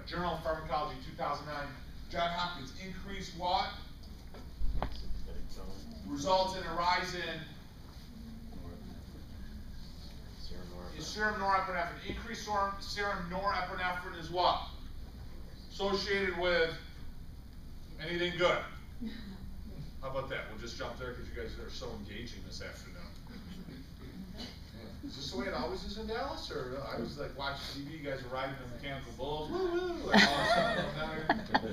Journal of Pharmacology, 2009. John Hopkins, increased what? Results in a rise in serum norepinephrine. Increased serum norepinephrine is what? Associated with anything good. How about that? We'll just jump there because you guys are so engaging this afternoon. Is this the way it always is in Dallas? Or I was like watching TV, you guys are riding the mechanical bulls, woo-woo, like all of a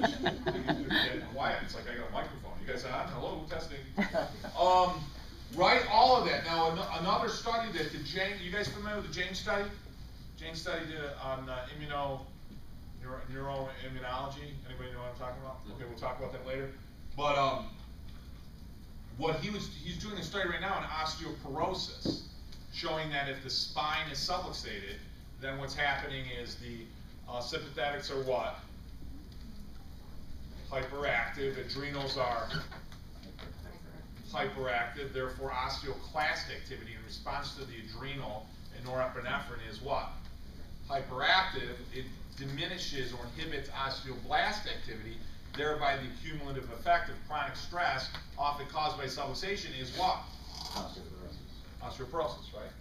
sudden, you're getting quiet. It's like I got a microphone. You guys on? Hello, testing. Write all of that. Now, another study that the James, you guys familiar with the James study? James study did on neuroimmunology. Anybody know what I'm talking about? Okay, we'll talk about that later. But he's doing a study right now on osteoporosis, showing that if the spine is subluxated, then what's happening is the sympathetics are what? Hyperactive. Adrenals are hyperactive. Therefore, osteoclast activity in response to the adrenal and norepinephrine is what? Hyperactive. It diminishes or inhibits osteoblast activity. Thereby, the cumulative effect of chronic stress, often caused by subluxation, is what? Osteoporosis, right?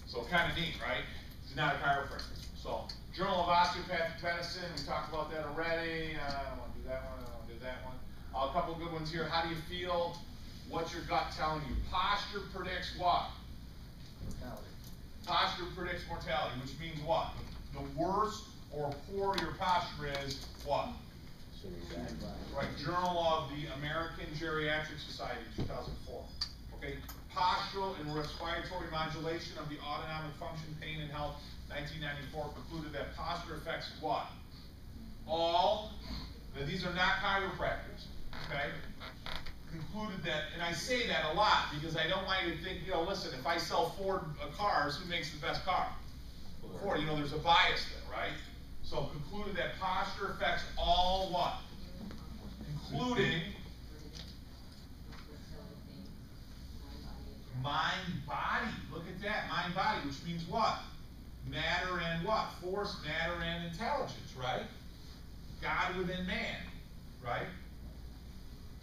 So kind of neat, right? He's not a chiropractor. So, Journal of Osteopathic Medicine, we talked about that already. I don't want to do that one, I don't want to do that one. A couple good ones here. How do you feel? What's your gut telling you? Posture predicts what? Mortality. Posture predicts mortality, which means what? The worse or poorer your posture is, what? Right, Journal of the American Geriatric Society, 2004. Okay, postural and respiratory modulation of the autonomic function, pain, and health, 1994, concluded that posture affects what? All, now these are not chiropractors, okay? Concluded that, and I say that a lot because I don't want you to think, you know, listen, if I sell Ford cars, who makes the best car? Ford, you know, there's a bias there, right? So concluded that posture affects all what? Including mind, body. Look at that, mind, body, which means what? Matter and what? Force, matter, and intelligence, right? God within man, right?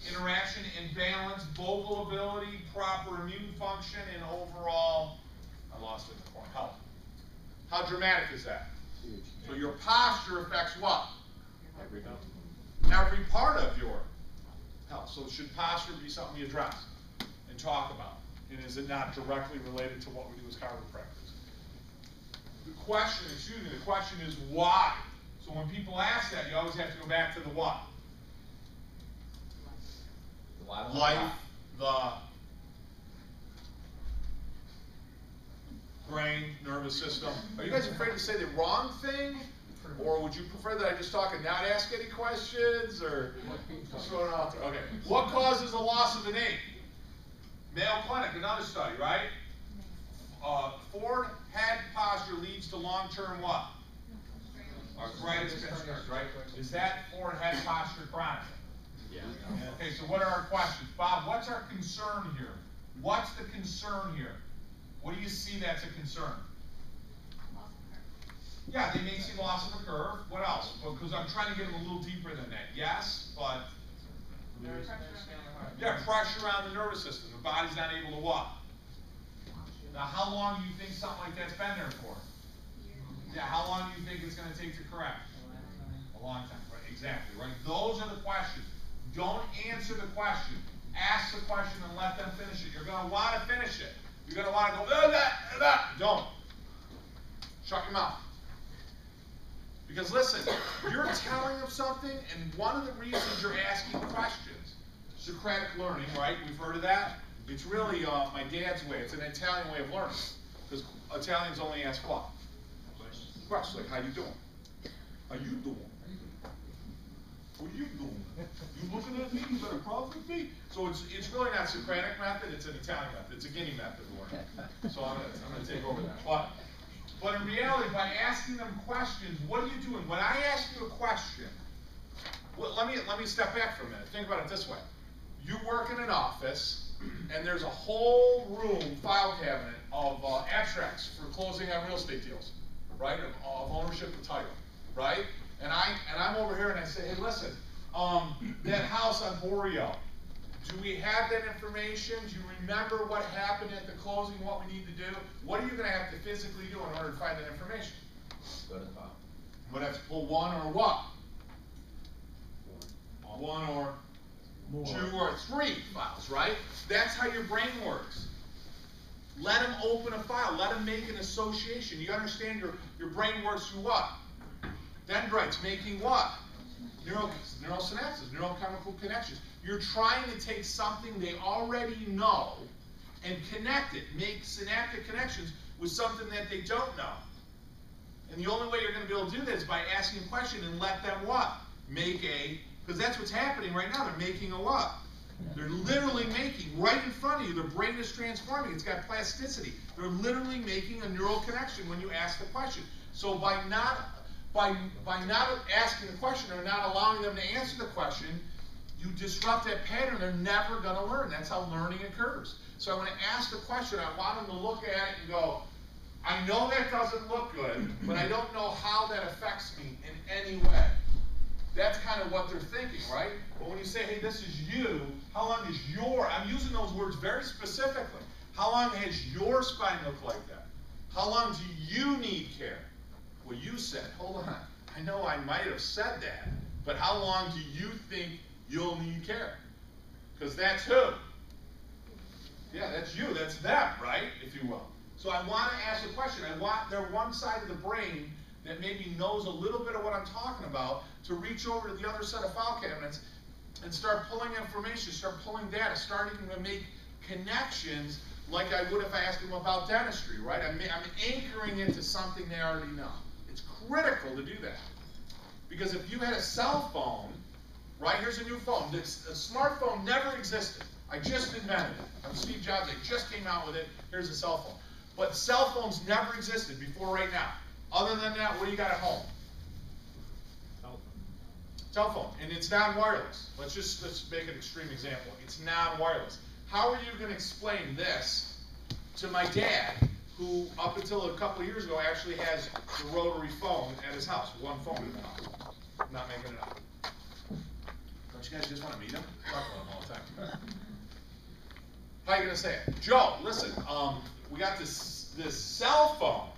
Interaction and balance, vocal ability, proper immune function, and overall, I lost it in the corner, health. How dramatic is that? So your posture affects what? Every part of your health. So should posture be something you address and talk about? And is it not directly related to what we do as chiropractors? The question is why? So when people ask that, you always have to go back to the what? Life, the brain, nervous system. Are you guys afraid to say the wrong thing? Or would you prefer that I just talk and not ask any questions? Or what's going on there? Okay. What causes the loss of the name? Mayo Clinic, another study, right? Forward head posture leads to long-term what? Arthritis, concerns, right? Is that forward head posture chronic? Yeah. Okay, so what are our questions? Bob, what's our concern here? What's the concern here? What do you see that's a concern? Yeah, they may see loss of a curve. What else? Because I'm trying to get them a little deeper than that. Yes, but yeah, pressure on the nervous system. The body's not able to what? Now, how long do you think something like that's been there for? Yeah, how long do you think it's going to take to correct? A long time, right? Exactly, right? Those are the questions. Don't answer the question. Ask the question and let them finish it. You're going to want to finish it. You're going to want to go, don't. Shut your mouth. Because listen, you're telling them something, and one of the reasons you're asking questions, Socratic learning, right? We've heard of that. It's really my dad's way. It's an Italian way of learning. Because Italians only ask what? Questions. Like, how you doing? How you doing? What are you doing? You looking at me? You got a problem with me? So it's really not Socratic method. It's an Italian method. It's a Guinea method of learning. So I'm gonna take over that. But in reality, by asking them questions, what are you doing? When I ask you a question, well, let me step back for a minute. Think about it this way. You work in an office, and there's a whole room, file cabinet, of abstracts for closing on real estate deals, right? Of ownership and title. right? And I'm over here and I say, hey, listen, that house on Borio, do we have that information? Do you remember what happened at the closing, what we need to do? What are you going to have to physically do in order to find that information? Go to the top. I'm going to have to pull one or what? One or more. 2 or 3 files, right? That's how your brain works. Let them open a file. Let them make an association. You understand your brain works through what? Dendrites making what? Neurosynapses, neurochemical connections. You're trying to take something they already know and connect it, make synaptic connections with something that they don't know. And the only way you're going to be able to do that is by asking a question and let them what? Make a, because that's what's happening right now. They're making a what? They're literally making, right in front of you, their brain is transforming. It's got plasticity. They're literally making a neural connection when you ask the question. So by not asking the question or not allowing them to answer the question, you disrupt that pattern. They're never going to learn. That's how learning occurs. So I want to ask the question. I want them to look at it and go, I know that doesn't look good, but I don't know how that affects me in any way. That's kind of what they're thinking, right? But when you say, hey, this is you, how long is your, I'm using those words very specifically. How long has your spine looked like that? How long do you need care? Well, you said, hold on, I know I might have said that, but how long do you think you'll need care? Because that's who. Yeah, that's you, that's them, right, if you will. So I want to ask a question. I want their one side of the brain that maybe knows a little bit of what I'm talking about to reach over to the other set of file cabinets and start pulling information, start pulling data, starting to make connections like I would if I asked them about dentistry, right? I'm anchoring into something they already know. It's critical to do that. Because if you had a cell phone, right, here's a new phone. A smartphone never existed. I just invented it. I'm Steve Jobs. I just came out with it. Here's a cell phone. But cell phones never existed before right now. Other than that, what do you got at home? Cell phone. And it's non-wireless. Let's make an extreme example. It's non-wireless. How are you going to explain this to my dad, who up until a couple of years ago actually has the rotary phone at his house? One phone in the house. I'm not making it up. Don't you guys just want to meet him? I talk about him all the time. How are you going to say it? Joe, listen, we got this cell phone.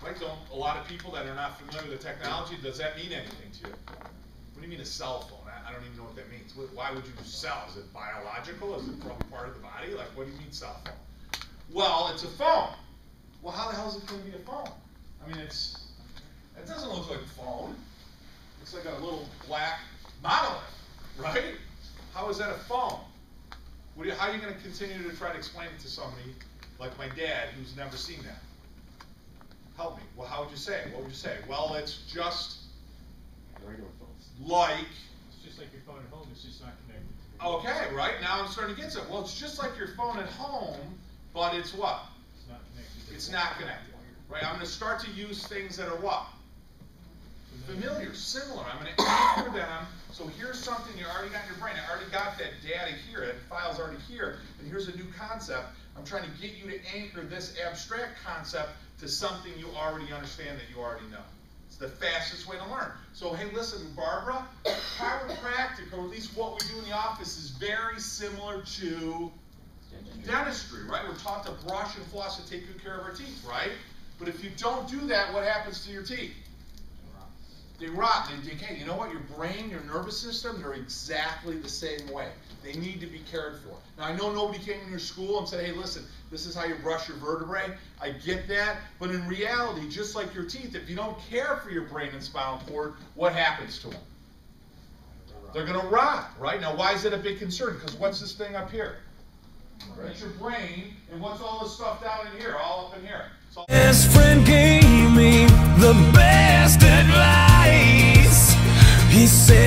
Right? A lot of people that are not familiar with the technology, does that mean anything to you? What do you mean a cell phone? I don't even know what that means. Why would you cell? Is it biological? Is it part of the body? Like, what do you mean cell phone? Well, it's a phone. Well, how the hell is it going to be a phone? I mean, it doesn't look like a phone. It's like a little black monolith, right? How is that a phone? How are you going to continue to try to explain it to somebody like my dad who's never seen that? Help me. Well, how would you say it? What would you say? Well, it's just like... It's just like your phone at home. It's just not connected. Okay, right? Now I'm starting to get something. Well, it's just like your phone at home, but it's what? It's not connected. It's not connected. Right? I'm going to start to use things that are what? Familiar, similar. I'm going to anchor them. So here's something you already got in your brain. I already got that data here. That file's already here. And here's a new concept. I'm trying to get you to anchor this abstract concept to something you already understand that you already know. It's the fastest way to learn. So, hey, listen, Barbara, chiropractic, or at least what we do in the office, is very similar to dentistry, right? We're taught to brush and floss and take good care of our teeth, right? But if you don't do that, what happens to your teeth? They rot, they decay. You know what? Your brain, your nervous system, they're exactly the same way. They need to be cared for. Now, I know nobody came in your school and said, hey, listen, this is how you brush your vertebrae. I get that. But in reality, just like your teeth, if you don't care for your brain and spinal cord, what happens to them? They're going to rot, right? Now, why is it a big concern? Because what's this thing up here? That's your brain, and what's all this stuff down in here, all up in here? So best friend gave me the best advice. He said,